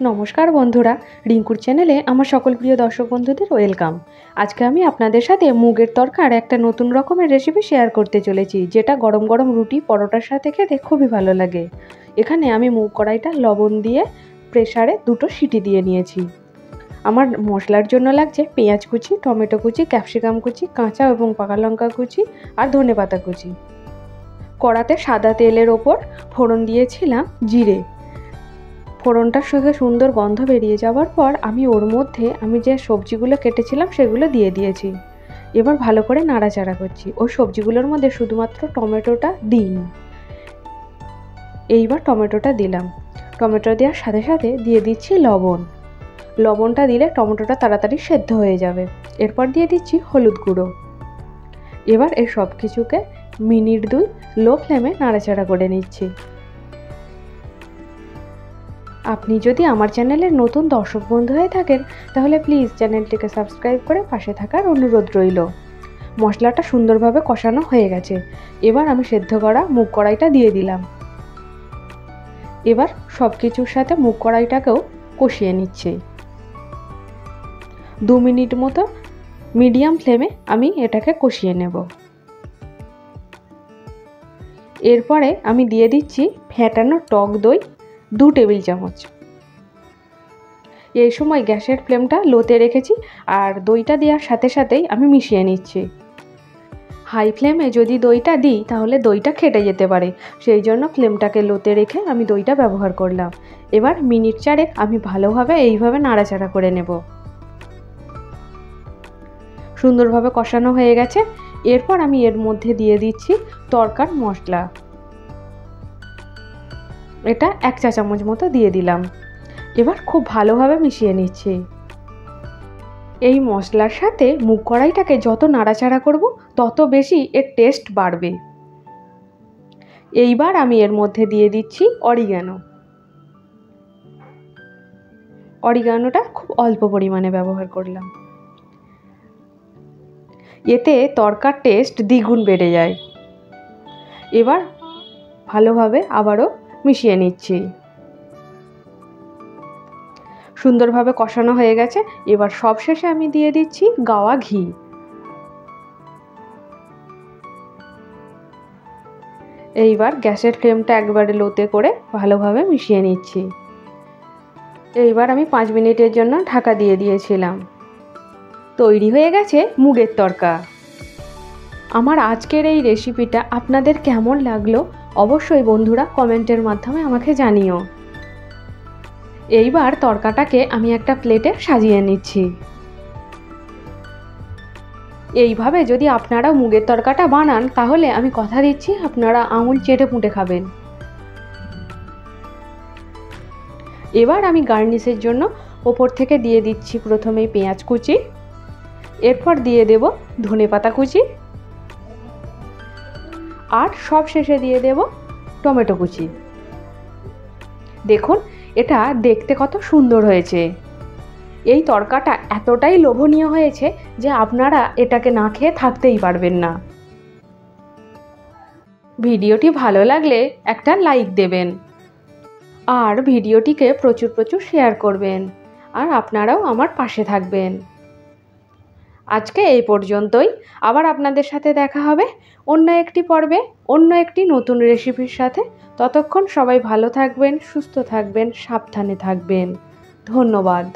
নমস্কার বন্ধুরা, রিঙ্কুর চ্যানেলে আমার সকল প্রিয় দর্শক বন্ধুদের ওয়েলকাম। আজকে আমি আপনাদের সাথে মুগের তরকার একটা নতুন রকমের রেসিপি শেয়ার করতে চলেছি, যেটা গরম গরম রুটি পরোটার সাথে খেতে খুবই ভালো লাগে। এখানে আমি মুগ কড়াইটা লবণ দিয়ে প্রেসারে 2টো সিটি দিয়ে নিয়েছি। আমার মশলার জন্য লাগছে পেঁয়াজ কুচি, টমেটো কুচি, ক্যাপসিকাম কুচি, কাঁচা এবং পাকা লঙ্কা কুচি আর ধনেপাতা কুচি। কড়াতে সাদা তেলের ওপর ফোড়ন দিয়েছিলাম জিরে। ফোড়নটার সঙ্গে সুন্দর গন্ধ বেরিয়ে যাওয়ার পর আমি ওর মধ্যে যে সবজিগুলো কেটেছিলাম সেগুলো দিয়ে দিয়েছি। এবার ভালো করে নাড়াচাড়া করছি। ওই সবজিগুলোর মধ্যে শুধুমাত্র টমেটোটা দিইনি। এইবার টমেটোটা দিলাম। টমেটো দেওয়ার সাথে সাথে দিয়ে দিচ্ছি লবণ। লবণটা দিলে টমেটোটা তাড়াতাড়ি সেদ্ধ হয়ে যাবে। এরপর দিয়ে দিচ্ছি হলুদ গুঁড়ো। এবার এই সব কিছুকে মিনিট 2 লো ফ্লেমে নাড়াচাড়া করে নিচ্ছি। আপনি যদি আমার চ্যানেলের নতুন দর্শক বন্ধু হয়ে থাকেন তাহলে প্লিজ চ্যানেলটিকে সাবস্ক্রাইব করে পাশে থাকার অনুরোধ রইল। মশলাটা সুন্দরভাবে কষানো হয়ে গেছে। এবার আমি সেদ্ধ করা মুগ কড়াইটা দিয়ে দিলাম। এবার সব কিছুর সাথে মুগ কড়াইটাকেও কষিয়ে নিচ্ছি। 2 মিনিট মতো মিডিয়াম ফ্লেমে আমি এটাকে কষিয়ে নেব। এরপরে আমি দিয়ে দিচ্ছি ফেটানো টক দই 2 টেবিল চামচ। এই সময় গ্যাসের ফ্লেমটা লোতে রেখেছি আর দইটা দেওয়ার সাথে সাথেই আমি মিশিয়ে নিচ্ছি। হাই ফ্লেমে যদি দইটা দিই তাহলে দইটা খেটে যেতে পারে, সেই জন্য ফ্লেমটাকে লোতে রেখে আমি দইটা ব্যবহার করলাম। এবার মিনিট 4 আমি ভালোভাবে এইভাবে নাড়াচাড়া করে নেব। সুন্দরভাবে কষানো হয়ে গেছে। এরপর আমি এর মধ্যে দিয়ে দিচ্ছি তরকার মশলা। এটা 1 চা চামচ মতো দিয়ে দিলাম। এবার খুব ভালোভাবে মিশিয়ে নিচ্ছি। এই মশলার সাথে মুগ কড়াইটাকে যত নাড়াচাড়া করব তত বেশি এর টেস্ট বাড়বে। এইবার আমি এর মধ্যে দিয়ে দিচ্ছি অরিগানো। অরিগানোটা খুব অল্প পরিমাণে ব্যবহার করলাম। এতে তরকার টেস্ট দ্বিগুণ বেড়ে যায়। এবার ভালোভাবে আবারও মিশিয়ে নিচ্ছি। সুন্দরভাবে কষানো হয়ে গেছে। এবার সবশেষে আমি দিয়ে দিচ্ছি গাওয়া ঘি। এইবার গ্যাসের ফ্লেমটা একবারে লোতে করে ভালোভাবে মিশিয়ে নিচ্ছি। এইবার আমি 5 মিনিটের জন্য ঢাকা দিয়ে দিয়েছিলাম। তৈরি হয়ে গেছে মুগের তরকা। আমার আজকের এই রেসিপিটা আপনাদের কেমন লাগলো অবশ্যই বন্ধুরা কমেন্টের মাধ্যমে আমাকে জানিও। এইবার তরকাটাকে আমি একটা প্লেটে সাজিয়ে নিচ্ছি। এইভাবে যদি আপনারা মুগের তরকাটা বানান তাহলে আমি কথা দিচ্ছি আপনারা আঙুল চেটে পুঁটে খাবেন। এবার আমি গার্নিশের জন্য ওপর থেকে দিয়ে দিচ্ছি প্রথমেই পেঁয়াজ কুচি, এরপর দিয়ে দেব ধনেপাতা কুচি আর সব শেষে দিয়ে দেব টমেটো কুচি। দেখুন এটা দেখতে কত সুন্দর হয়েছে। এই তরকাটা এতটাই লোভনীয় হয়েছে যে আপনারা এটাকে না খেয়ে থাকতেই পারবেন না। ভিডিওটি ভালো লাগলে একটা লাইক দেবেন আর ভিডিওটিকে প্রচুর প্রচুর শেয়ার করবেন আর আপনারাও আমার পাশে থাকবেন। আজকে এই পর্যন্তই। আবার আপনাদের সাথে দেখা হবে অন্য একটি পর্বে অন্য একটি নতুন রেসিপির সাথে। ততক্ষণ সবাই ভালো থাকবেন, সুস্থ থাকবেন, সাবধানে থাকবেন। ধন্যবাদ।